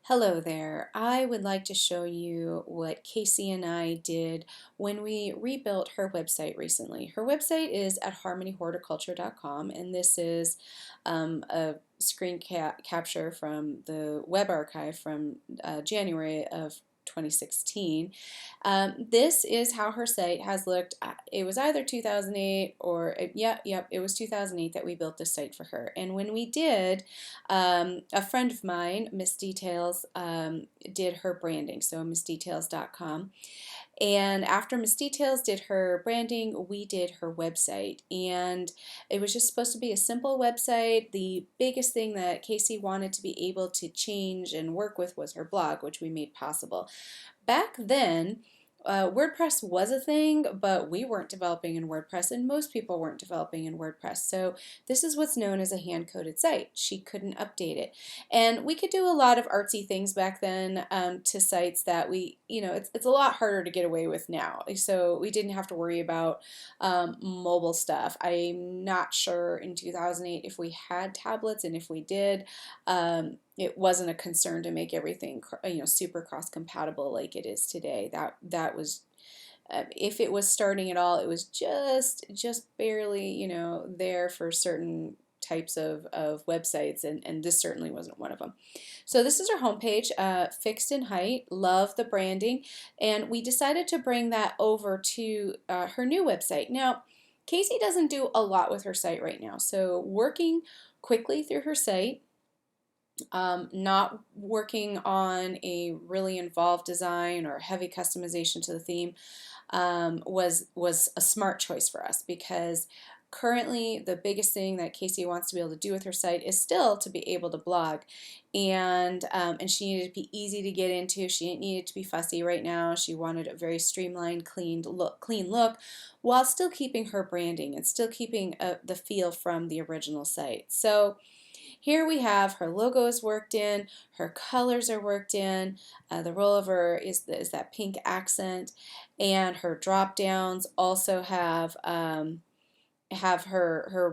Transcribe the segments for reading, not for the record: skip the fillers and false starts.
Hello there. I would like to show you what Casey and I did when we rebuilt her website recently. Her website is at harmonyhorticulture.com, and this is a screen capture from the web archive from January of 2016. This is how her site has looked. It was either 2008 or, it was 2008 that we built this site for her. And when we did, a friend of mine, Miss Details, did her branding, so missdetails.com. And after Miss Details did her branding, we did her website. And it was just supposed to be a simple website. The biggest thing that Casey wanted to be able to change and work with was her blog, which we made possible. Back then, WordPress was a thing, but we weren't developing in WordPress, and most people weren't developing in WordPress. So this is what's known as a hand-coded site. She couldn't update it. And we could do a lot of artsy things back then to sites that it's a lot harder to get away with now. So we didn't have to worry about mobile stuff. I'm not sure in 2008 if we had tablets, and if we did, it wasn't a concern to make everything super cross compatible like it is today. That was if it was starting at all, it was just barely there for certain types of websites, and this certainly wasn't one of them. So this is her homepage, fixed in height. Love the branding, and we decided to bring that over to her new website. Now, Casey doesn't do a lot with her site right now, so working quickly through her site, not working on a really involved design or heavy customization to the theme, was a smart choice for us, because currently the biggest thing that Casey wants to be able to do with her site is still to be able to blog, and she needed to be easy to get into. She didn't need it to be fussy right now. She wanted a very streamlined, clean look, while still keeping her branding and still keeping the feel from the original site. So here we have her logo is worked in, her colors are worked in, the rollover is that pink accent, and her drop downs also have her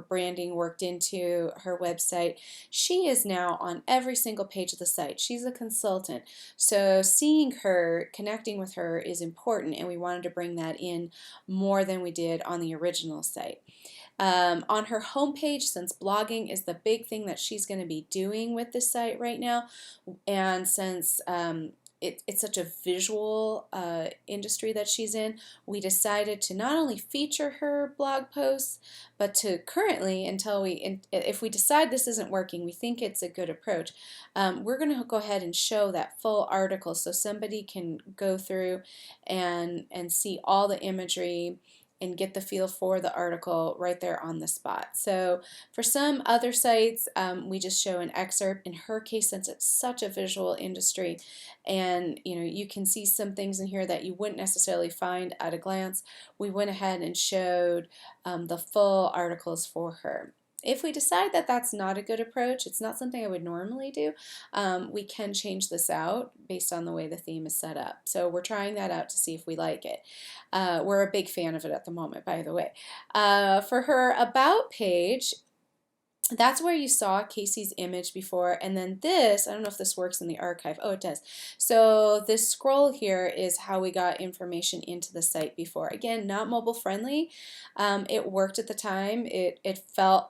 branding worked into her website. She is now on every single page of the site. She's a consultant, so seeing her, connecting with her is important, and we wanted to bring that in more than we did on the original site. On her homepage, since blogging is the big thing that she's going to be doing with this site right now, and since it's such a visual industry that she's in, we decided to not only feature her blog posts, but to currently, if we decide this isn't working, we think it's a good approach, we're going to go ahead and show that full article so somebody can go through and see all the imagery and get the feel for the article right there on the spot. So for some other sites, we just show an excerpt. In her case, since it's such a visual industry, and you can see some things in here that you wouldn't necessarily find at a glance, we went ahead and showed the full articles for her. If we decide that that's not a good approach, it's not something I would normally do, we can change this out based on the way the theme is set up. So we're trying that out to see if we like it. We're a big fan of it at the moment, by the way. For her About page, that's where you saw Casey's image before, and then this, I don't know if this works in the archive. Oh, it does. So this scroll here is how we got information into the site before. Again, not mobile friendly. It worked at the time. It felt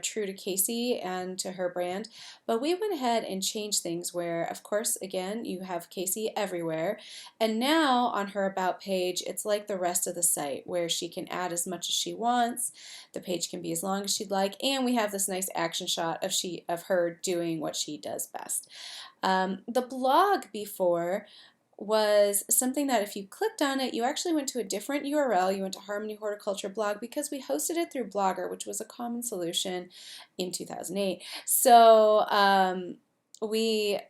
true to Casey and to her brand, but we went ahead and changed things where, of course, again, you have Casey everywhere, and now on her About page, it's like the rest of the site where she can add as much as she wants. The page can be as long as she'd like, and we have this nice action shot of her doing what she does best. The blog before was something that if you clicked on it, you actually went to a different URL. You went to Harmony Horticulture blog because we hosted it through Blogger, which was a common solution in 2008. So we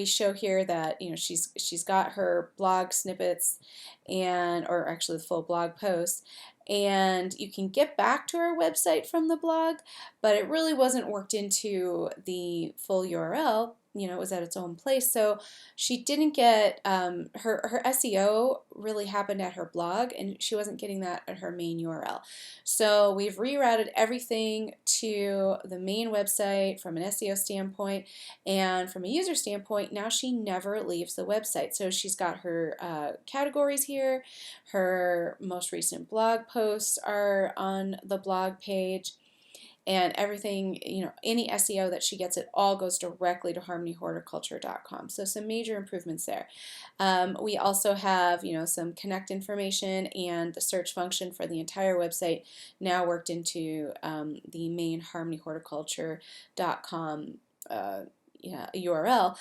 show here that she's got her blog snippets, or actually the full blog post, and you can get back to our website from the blog, but it really wasn't worked into the full URL. it was at its own place. So she didn't get her SEO really happened at her blog, and she wasn't getting that at her main URL. So we've rerouted everything to the main website from an SEO standpoint, and from a user standpoint, now she never leaves the website. So she's got her categories here, her most recent blog posts are on the blog page, and everything, any SEO that she gets, it all goes directly to harmonyhorticulture.com. So some major improvements there. We also have, some connect information and the search function for the entire website now worked into the main harmonyhorticulture.com URL.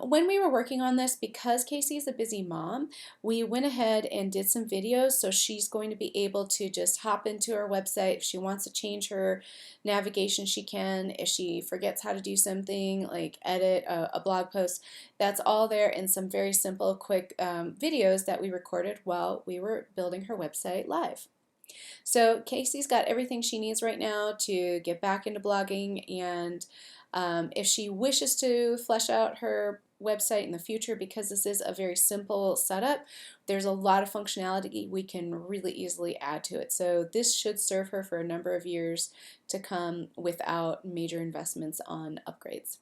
When we were working on this, because Casey is a busy mom, we went ahead and did some videos, so she's going to be able to just hop into our website. If she wants to change her navigation, she can. If she forgets how to do something like edit a blog post, that's all there in some very simple, quick videos that we recorded while we were building her website live. So Casey's got everything she needs right now to get back into blogging, and if she wishes to flesh out her website in the future, because this is a very simple setup, there's a lot of functionality we can really easily add to it. So this should serve her for a number of years to come without major investments on upgrades.